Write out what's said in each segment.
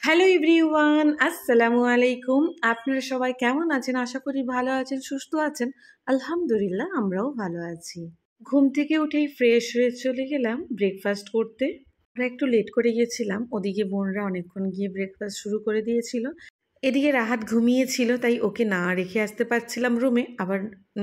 Hello everyone, আসসালামু আলাইকুম। আপনারা সবাই কেমন আছেন? আশা করি ভালো আছেন, সুস্থ আছেন। আলহামদুলিল্লাহ, আমরাও ভালো আছি। ঘুম থেকে উঠেই ফ্রেশ হয়ে চলে গেলাম ব্রেকফাস্ট করতে। আমরা একটু লেট করে গিয়েছিলাম, ওদিকে বোনরা অনেকক্ষণ গিয়ে ব্রেকফাস্ট শুরু করে দিয়েছিল। এদিকে রাহাত ঘুমিয়েছিল, তাই ওকে না রেখে আসতে পারছিলাম রুমে, আবার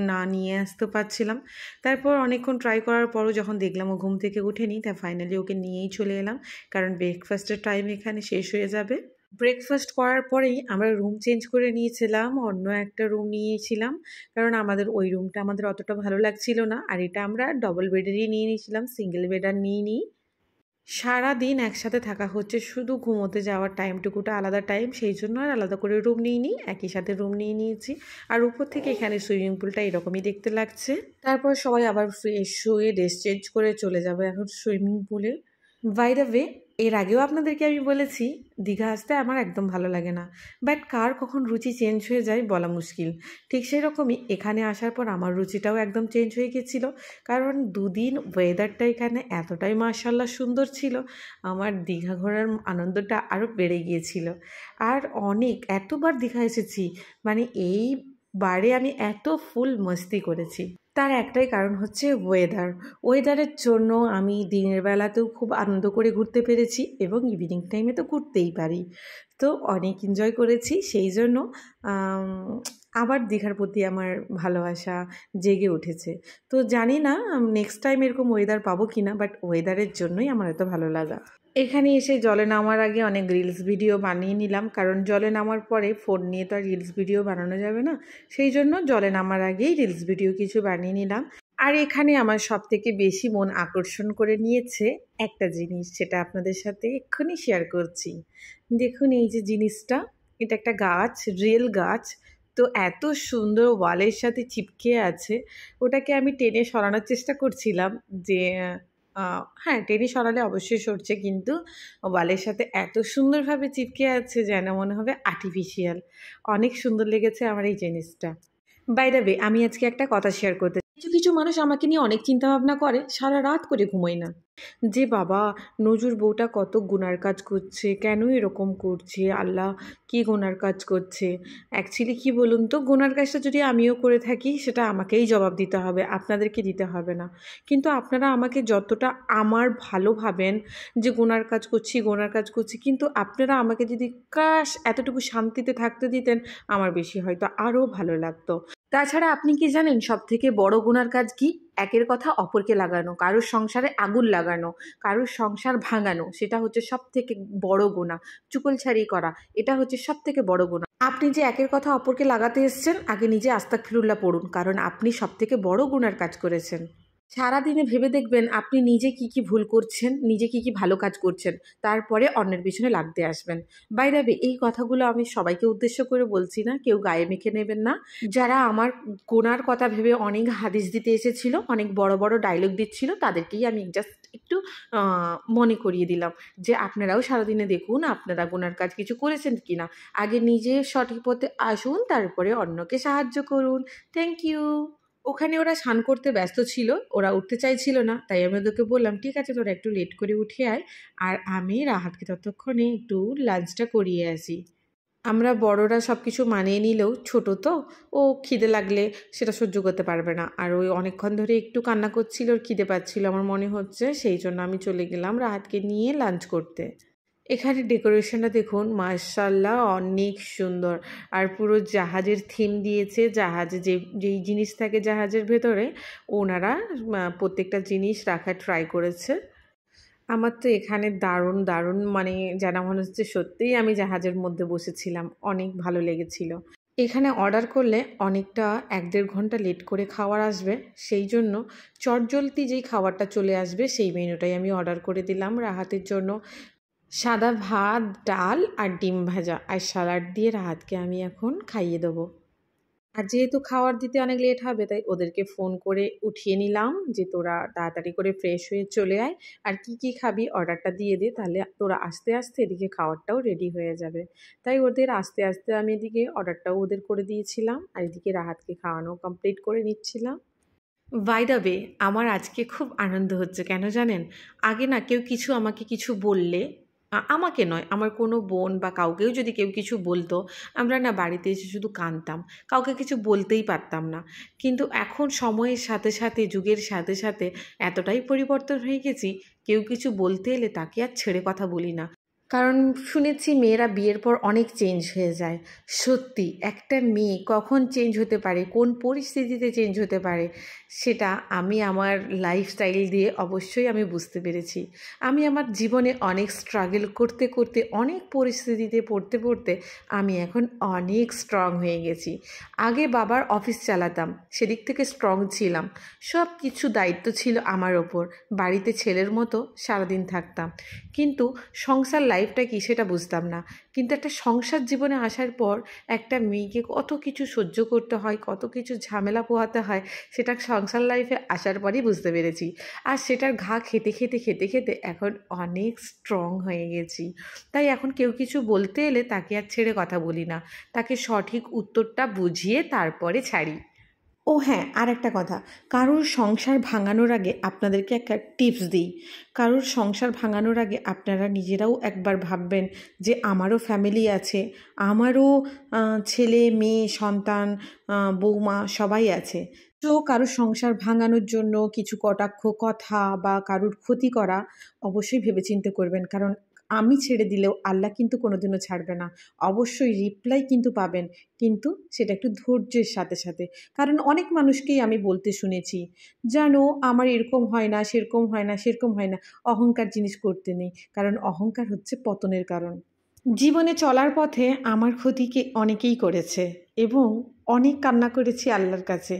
না নিয়ে আসতে পারছিলাম। তারপর অনেকক্ষণ ট্রাই করার পরও যখন দেখলাম ও ঘুম থেকে ওঠেনি, তাই ফাইনালি ওকে নিয়েই চলে এলাম, কারণ ব্রেকফাস্টের টাইম এখানে শেষ হয়ে যাবে। ব্রেকফাস্ট করার পরেই আমরা রুম চেঞ্জ করে নিয়েছিলাম, অন্য একটা রুম নিয়েছিলাম, কারণ আমাদের ওই রুমটা আমাদের অতটা ভালো লাগছিল না। আর এটা আমরা ডবল বেডেরই নিয়ে নিয়েছিলাম, সিঙ্গেল বেড আর নিই। সারাদিন একসাথে থাকা হচ্ছে, শুধু ঘুমোতে যাওয়ার টাইমটুকুটা আলাদা টাইম, সেই জন্য আর আলাদা করে রুম নিইনি, একই সাথে রুম নিয়ে নিয়েছি। আর উপর থেকে এখানে সুইমিং পুলটা এরকমই দেখতে লাগছে। তারপর সবাই আবার ফ্রেশ হয়ে ড্রেস চেঞ্জ করে চলে যাবে এখন সুইমিং পুলে। বাই দ্য ওয়ে, এর আগেও আপনাদেরকে আমি বলেছি দীঘা আসতে আমার একদম ভালো লাগে না, বাট কার কখন রুচি চেঞ্জ হয়ে যায় বলা মুশকিল। ঠিক সেই রকমই এখানে আসার পর আমার রুচিটাও একদম চেঞ্জ হয়ে গেছিলো, কারণ দুদিন ওয়েদারটা এখানে এতটাই মাশাআল্লাহ সুন্দর ছিল, আমার দীঘা ঘোরার আনন্দটা আরও বেড়ে গিয়েছিল। আর এতবার দীঘা এসেছি, মানে এইবারে আমি এত ফুল মস্তি করেছি। তার একটাই কারণ হচ্ছে ওয়েদারের জন্য আমি দিনের বেলাতেও খুব আনন্দ করে ঘুরতে পেরেছি, এবং ইভিনিং টাইমে তো ঘুরতেই পারি, তো অনেক এনজয় করেছি। সেই জন্য আবার দীঘার প্রতি আমার ভালোবাসা জেগে উঠেছে। তো জানি না নেক্সট টাইম এরকম ওয়েদার পাবো কি না, বাট ওয়েদারের জন্যই আমার এত ভালো লাগা। এখানে এসে জলে নামার আগে অনেক রিলস ভিডিও বানিয়ে নিলাম, কারণ জলে নামার পরে ফোন নিয়ে তো আর রিলস ভিডিও বানানো যাবে না, সেই জন্য জলে নামার আগেই রিলস ভিডিও কিছু বানিয়ে নিলাম। আর এখানে আমার সব থেকে বেশি মন আকর্ষণ করে নিয়েছে একটা জিনিস, সেটা আপনাদের সাথে এক্ষুনি শেয়ার করছি। দেখুন এই যে জিনিসটা, এটা একটা গাছ, রিয়েল গাছ। তো এত সুন্দর ওয়ালের সাথে চিপকে আছে, ওটাকে আমি টেনে সরানোর চেষ্টা করছিলাম যে হ্যাঁ, টেনে সরালে অবশ্যই সরছে, কিন্তু ওয়ালের সাথে এত সুন্দরভাবে চিপকে আছে যেন মনে হবে আর্টিফিশিয়াল। অনেক সুন্দর লেগেছে আমার এই জিনিসটা। বাই দ্য ওয়ে, আমি আজকে একটা কথা শেয়ার করতে, কিছু কিছু মানুষ আমাকে নিয়ে অনেক চিন্তাভাবনা করে, সারা রাত করে ঘুমোয় না, যে বাবা নজুর বউটা কত গুনার কাজ করছে, কেন এরকম করছে, আল্লাহ কি গুনার কাজ করছে। অ্যাকচুয়ালি কি বলুন তো, গুনার কাজটা যদি আমিও করে থাকি সেটা আমাকেই জবাব দিতে হবে, আপনাদেরকে দিতে হবে না। কিন্তু আপনারা আমাকে যতটা আমার ভালো ভাবেন যে গুনার কাজ করছি, কিন্তু আপনারা আমাকে যদি কাশ এতটুকু শান্তিতে থাকতে দিতেন, আমার বেশি হয়তো আরও ভালো লাগতো। তাছাড়া আপনি কি জানেন সবথেকে বড় গুনার কাজ কি? একের কথা অপরকে লাগানো, কারোর সংসারে আগুন লাগানো, কারোর সংসার ভাঙানো, সেটা হচ্ছে সবথেকে বড় গুনাহ। চুগলখড়ি করা, এটা হচ্ছে সবথেকে বড় গুনাহ। আপনি যে একের কথা অপরকে লাগাতে এসেছেন, আগে নিজে আস্তাগফিরুল্লাহ পড়ুন, কারণ আপনি সবথেকে বড় গুনার কাজ করেছেন। সারাদিনে ভেবে দেখবেন আপনি নিজে কি কি ভুল করছেন, নিজে কি কি ভালো কাজ করছেন, তারপরে অন্যের পিছনে লাগতে আসবেন। বাই দ্য ওয়ে, এই কথাগুলো আমি সবাইকে উদ্দেশ্য করে বলছি না, কেউ গায়ে মেখে নেবেন না। যারা আমার গোনার কথা ভেবে অনেক হাদিস দিতে এসেছিল, অনেক বড় বড় ডায়লগ দিচ্ছিল, তাদেরকেই আমি জাস্ট একটু মনে করিয়ে দিলাম যে আপনারাও সারাদিনে দেখুন আপনারা গোনার কাজ কিছু করেছেন কি না, আগে নিজে সঠিক পথে আসুন, তারপরে অন্যকে সাহায্য করুন। Thank you. ওখানে ওরা স্নান করতে ব্যস্ত ছিল, ওরা উঠতে চাইছিল না, তাই আমি ওদেরকে বললাম ঠিক আছে তোরা একটু লেট করে উঠে আয়, আর আমি রাহাতকে ততক্ষণে একটু লাঞ্চটা করিয়ে আসি। আমরা বড়রা সব কিছু মানিয়ে নিলেও ছোট তো, ও খিদে লাগলে সেটা সহ্য করতে পারবে না, আর ওই অনেকক্ষণ ধরে একটু কান্না করছিল, ওর খিদে পাচ্ছিল আমার মনে হচ্ছে, সেই জন্য আমি চলে গেলাম রাহাতকে নিয়ে লাঞ্চ করতে। এখানে ডেকোরেশনটা দেখুন, মাশাআল্লাহ অনেক সুন্দর। আর পুরো জাহাজের থিম দিয়েছে, জাহাজে যেই জিনিস থাকে জাহাজের ভেতরে, ওনারা প্রত্যেকটা জিনিস রাখার ট্রাই করেছে। আমার তো এখানে দারুণ দারুণ, মানে যেন মনে হচ্ছে সত্যিই আমি জাহাজের মধ্যে বসেছিলাম, অনেক ভালো লেগেছিল। এখানে অর্ডার করলে অনেকটা ১-১.৫ ঘন্টা লেট করে খাবার আসবে, সেই জন্য চটজলদি যেই খাবারটা চলে আসবে সেই মেনুটাই আমি অর্ডার করে দিলাম রাহাতের জন্য। সাদা ভাত, ডাল আর ডিম ভাজা আর স্যালাড দিয়ে রাহাতকে আমি এখন খাইয়ে দেবো। আর যেহেতু খাবার দিতে অনেক লেট হবে, তাই ওদেরকে ফোন করে উঠিয়ে নিলাম যে তোরা তাড়াতাড়ি করে ফ্রেশ হয়ে চলে আয়, আর কি কি খাবি অর্ডারটা দিয়ে দে, তাহলে তোরা আস্তে আস্তে এদিকে খাবারটাও রেডি হয়ে যাবে। তাই ওদের আস্তে আস্তে আমি এদিকে অর্ডারটাও ওদের করে দিয়েছিলাম, আর এদিকে রাহাতকে খাওয়ানো কমপ্লিট করে নিচ্ছিলাম। বাই দ্য ওয়ে, আমার আজকে খুব আনন্দ হচ্ছে, কেন জানেন? আগে না কেউ কিছু আমাকে কিছু বললে আমাকে নয়, আমার কোনো বোন বা কাউকেও যদি কেউ কিছু বলতো, আমরা না বাড়িতে এসে শুধু কাঁদতাম। কাউকে কিছু বলতেই পারতাম না। কিন্তু এখন সময়ের সাথে, সাথে, যুগের সাথে, সাথে এতটাই পরিবর্তন হয়ে গেছি, কেউ কিছু বলতে এলে তাকে আর ছেড়ে কথা বলি না। কারণ শুনেছি মেয়েরা বিয়ের পর অনেক চেঞ্জ হয়ে যায়। সত্যি একটা মেয়ে কখন চেঞ্জ হতে পারে, কোন পরিস্থিতিতে চেঞ্জ হতে পারে, সেটা আমি আমার লাইফস্টাইল দিয়ে অবশ্যই আমি বুঝতে পেরেছি। আমি আমার জীবনে অনেক স্ট্রাগল করতে করতে, অনেক পরিস্থিতিতে পড়তে পড়তে আমি এখন অনেক স্ট্রং হয়ে গেছি। আগে বাবার অফিস চালাতাম, সেদিক থেকে স্ট্রং ছিলাম। সব কিছু দায়িত্ব ছিল আমার ওপর, বাড়িতে ছেলের মতো সারাদিন থাকতাম। কিন্তু সংসার লাইফটা কী সেটা বুঝতাম না। কিন্তু একটা সংসার জীবনে আসার পর একটা মেয়েকে কত কিছু সহ্য করতে হয়, কত কিছু ঝামেলা পোহাতে হয়, সেটা সংসার লাইফে আসার পরই বুঝতে পেরেছি। আর সেটার ঘা খেতে খেতে খেতে খেতে এখন অনেক স্ট্রং হয়ে গেছি। তাই এখন কেউ কিছু বলতে এলে তাকে আর ছেড়ে কথা বলি না, তাকে সঠিক উত্তরটা বুঝিয়ে তারপরে ছাড়ি। ও হ্যাঁ, আর একটা কথা, কারোর সংসার ভাঙানোর আগে আপনাদেরকে একটা টিপস দিই। কারোর সংসার ভাঙানোর আগে আপনারা নিজেরাও একবার ভাববেন যে আমারও ফ্যামিলি আছে, আমারও ছেলে মেয়ে সন্তান, বৌমা সবাই আছে। তো কারোর সংসার ভাঙানোর জন্য কিছু কটাক্ষ কথা বা কারোর ক্ষতি করা অবশ্যই ভেবেচিন্তে করবেন। কারণ আমি ছেড়ে দিলেও আল্লাহ কিন্তু কোনোদিনও ছাড়বে না। অবশ্যই রিপ্লাই কিন্তু পাবেন, কিন্তু সেটা একটু ধৈর্যের সাথে সাথে। কারণ অনেক মানুষকেই আমি বলতে শুনেছি, জানো আমার এরকম হয় না, সেরকম হয় না, সেরকম হয় না। অহংকার জিনিস করতে নেই, কারণ অহংকার হচ্ছে পতনের কারণ। জীবনে চলার পথে আমার ক্ষতিকে অনেকেই করেছে এবং অনেক কান্না করেছি আল্লাহর কাছে।